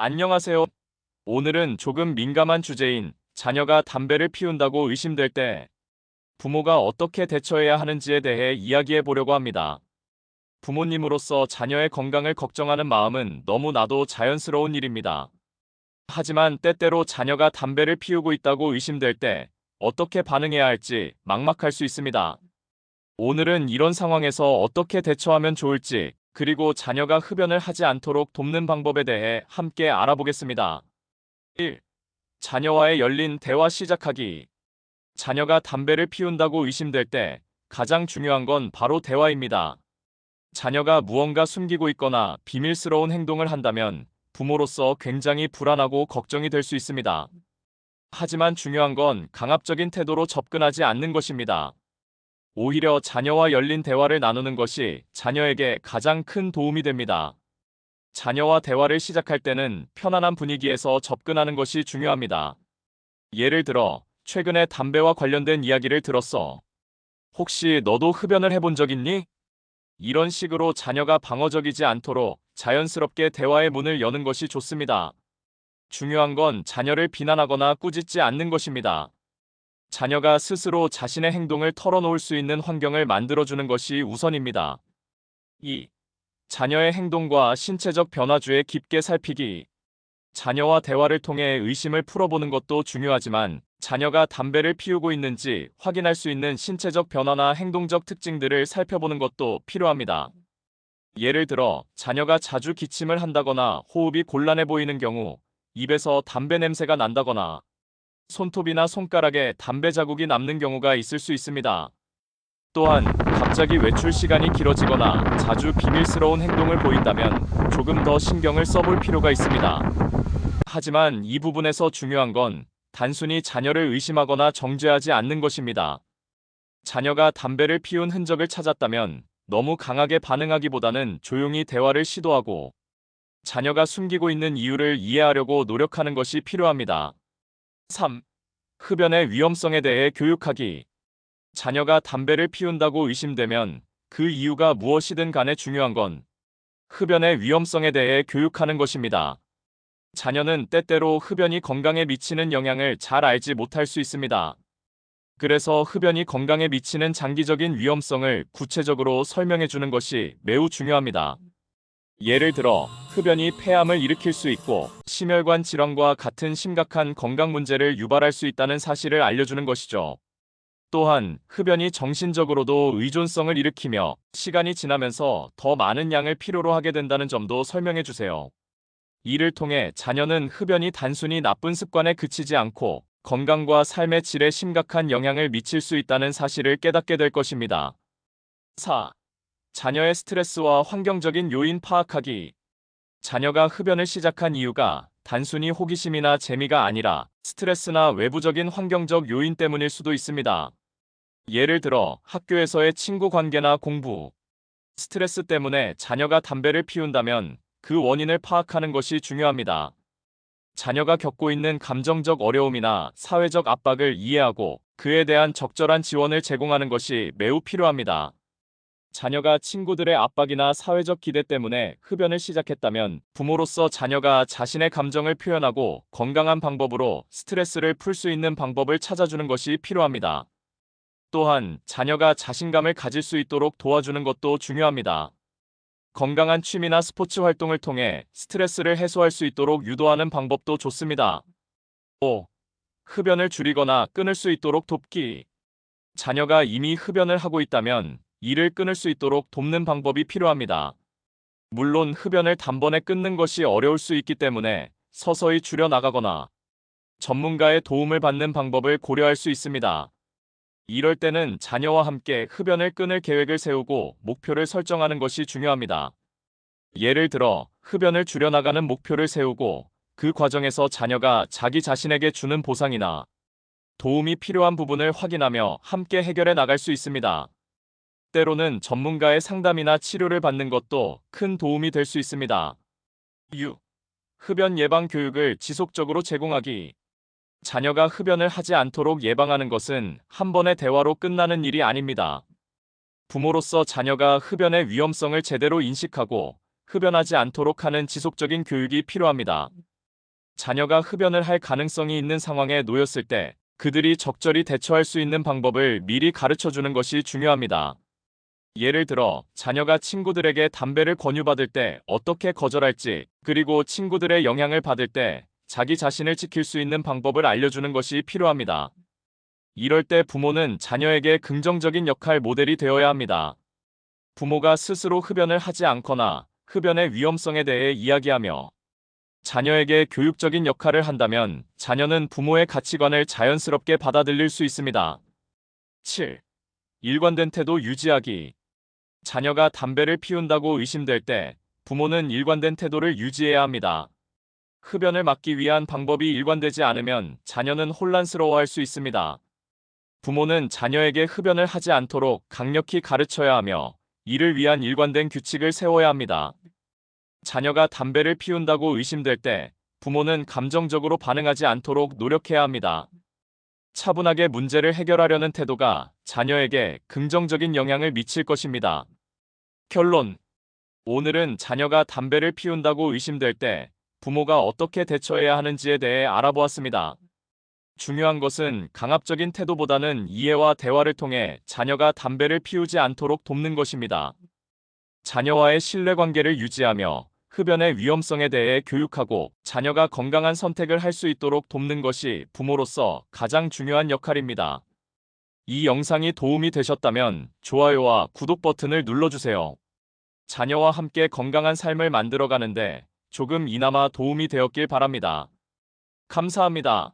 안녕하세요. 오늘은 조금 민감한 주제인 자녀가 담배를 피운다고 의심될 때 부모가 어떻게 대처해야 하는지에 대해 이야기해 보려고 합니다. 부모님으로서 자녀의 건강을 걱정하는 마음은 너무나도 자연스러운 일입니다. 하지만 때때로 자녀가 담배를 피우고 있다고 의심될 때 어떻게 반응해야 할지 막막할 수 있습니다. 오늘은 이런 상황에서 어떻게 대처하면 좋을지, 그리고 자녀가 흡연을 하지 않도록 돕는 방법에 대해 함께 알아보겠습니다. 1. 자녀와의 열린 대화 시작하기. 자녀가 담배를 피운다고 의심될 때 가장 중요한 건 바로 대화입니다. 자녀가 무언가 숨기고 있거나 비밀스러운 행동을 한다면 부모로서 굉장히 불안하고 걱정이 될 수 있습니다. 하지만 중요한 건 강압적인 태도로 접근하지 않는 것입니다. 오히려 자녀와 열린 대화를 나누는 것이 자녀에게 가장 큰 도움이 됩니다. 자녀와 대화를 시작할 때는 편안한 분위기에서 접근하는 것이 중요합니다. 예를 들어, 최근에 담배와 관련된 이야기를 들었어. 혹시 너도 흡연을 해본 적 있니? 이런 식으로 자녀가 방어적이지 않도록 자연스럽게 대화의 문을 여는 것이 좋습니다. 중요한 건 자녀를 비난하거나 꾸짖지 않는 것입니다. 자녀가 스스로 자신의 행동을 털어놓을 수 있는 환경을 만들어주는 것이 우선입니다. 2. 자녀의 행동과 신체적 변화주에 깊게 살피기. 자녀와 대화를 통해 의심을 풀어보는 것도 중요하지만 자녀가 담배를 피우고 있는지 확인할 수 있는 신체적 변화나 행동적 특징들을 살펴보는 것도 필요합니다. 예를 들어, 자녀가 자주 기침을 한다거나 호흡이 곤란해 보이는 경우, 입에서 담배 냄새가 난다거나 손톱이나 손가락에 담배 자국이 남는 경우가 있을 수 있습니다. 또한 갑자기 외출 시간이 길어지거나 자주 비밀스러운 행동을 보인다면 조금 더 신경을 써볼 필요가 있습니다. 하지만 이 부분에서 중요한 건 단순히 자녀를 의심하거나 정죄하지 않는 것입니다. 자녀가 담배를 피운 흔적을 찾았다면 너무 강하게 반응하기보다는 조용히 대화를 시도하고 자녀가 숨기고 있는 이유를 이해하려고 노력하는 것이 필요합니다. 3. 흡연의 위험성에 대해 교육하기. 자녀가 담배를 피운다고 의심되면 그 이유가 무엇이든 간에 중요한 건 흡연의 위험성에 대해 교육하는 것입니다. 자녀는 때때로 흡연이 건강에 미치는 영향을 잘 알지 못할 수 있습니다. 그래서 흡연이 건강에 미치는 장기적인 위험성을 구체적으로 설명해 주는 것이 매우 중요합니다. 예를 들어, 흡연이 폐암을 일으킬 수 있고 심혈관 질환과 같은 심각한 건강 문제를 유발할 수 있다는 사실을 알려주는 것이죠. 또한 흡연이 정신적으로도 의존성을 일으키며 시간이 지나면서 더 많은 양을 필요로 하게 된다는 점도 설명해 주세요. 이를 통해 자녀는 흡연이 단순히 나쁜 습관에 그치지 않고 건강과 삶의 질에 심각한 영향을 미칠 수 있다는 사실을 깨닫게 될 것입니다. 4. 자녀의 스트레스와 환경적인 요인 파악하기. 자녀가 흡연을 시작한 이유가 단순히 호기심이나 재미가 아니라 스트레스나 외부적인 환경적 요인 때문일 수도 있습니다. 예를 들어, 학교에서의 친구 관계나 공부, 스트레스 때문에 자녀가 담배를 피운다면 그 원인을 파악하는 것이 중요합니다. 자녀가 겪고 있는 감정적 어려움이나 사회적 압박을 이해하고 그에 대한 적절한 지원을 제공하는 것이 매우 필요합니다. 자녀가 친구들의 압박이나 사회적 기대 때문에 흡연을 시작했다면 부모로서 자녀가 자신의 감정을 표현하고 건강한 방법으로 스트레스를 풀 수 있는 방법을 찾아주는 것이 필요합니다. 또한 자녀가 자신감을 가질 수 있도록 도와주는 것도 중요합니다. 건강한 취미나 스포츠 활동을 통해 스트레스를 해소할 수 있도록 유도하는 방법도 좋습니다. 5. 흡연을 줄이거나 끊을 수 있도록 돕기. 자녀가 이미 흡연을 하고 있다면 이를 끊을 수 있도록 돕는 방법이 필요합니다. 물론 흡연을 단번에 끊는 것이 어려울 수 있기 때문에 서서히 줄여나가거나 전문가의 도움을 받는 방법을 고려할 수 있습니다. 이럴 때는 자녀와 함께 흡연을 끊을 계획을 세우고 목표를 설정하는 것이 중요합니다. 예를 들어, 흡연을 줄여나가는 목표를 세우고 그 과정에서 자녀가 자기 자신에게 주는 보상이나 도움이 필요한 부분을 확인하며 함께 해결해 나갈 수 있습니다. 때로는 전문가의 상담이나 치료를 받는 것도 큰 도움이 될 수 있습니다. 6. 흡연 예방 교육을 지속적으로 제공하기. 자녀가 흡연을 하지 않도록 예방하는 것은 한 번의 대화로 끝나는 일이 아닙니다. 부모로서 자녀가 흡연의 위험성을 제대로 인식하고 흡연하지 않도록 하는 지속적인 교육이 필요합니다. 자녀가 흡연을 할 가능성이 있는 상황에 놓였을 때 그들이 적절히 대처할 수 있는 방법을 미리 가르쳐 주는 것이 중요합니다. 예를 들어, 자녀가 친구들에게 담배를 권유받을 때 어떻게 거절할지, 그리고 친구들의 영향을 받을 때 자기 자신을 지킬 수 있는 방법을 알려주는 것이 필요합니다. 이럴 때 부모는 자녀에게 긍정적인 역할 모델이 되어야 합니다. 부모가 스스로 흡연을 하지 않거나 흡연의 위험성에 대해 이야기하며 자녀에게 교육적인 역할을 한다면 자녀는 부모의 가치관을 자연스럽게 받아들일 수 있습니다. 7. 일관된 태도 유지하기. 자녀가 담배를 피운다고 의심될 때 부모는 일관된 태도를 유지해야 합니다. 흡연을 막기 위한 방법이 일관되지 않으면 자녀는 혼란스러워할 수 있습니다. 부모는 자녀에게 흡연을 하지 않도록 강력히 가르쳐야 하며 이를 위한 일관된 규칙을 세워야 합니다. 자녀가 담배를 피운다고 의심될 때 부모는 감정적으로 반응하지 않도록 노력해야 합니다. 차분하게 문제를 해결하려는 태도가 자녀에게 긍정적인 영향을 미칠 것입니다. 결론. 오늘은 자녀가 담배를 피운다고 의심될 때 부모가 어떻게 대처해야 하는지에 대해 알아보았습니다. 중요한 것은 강압적인 태도보다는 이해와 대화를 통해 자녀가 담배를 피우지 않도록 돕는 것입니다. 자녀와의 신뢰관계를 유지하며 흡연의 위험성에 대해 교육하고 자녀가 건강한 선택을 할 수 있도록 돕는 것이 부모로서 가장 중요한 역할입니다. 이 영상이 도움이 되셨다면 좋아요와 구독 버튼을 눌러주세요. 자녀와 함께 건강한 삶을 만들어가는데 조금이나마 도움이 되었길 바랍니다. 감사합니다.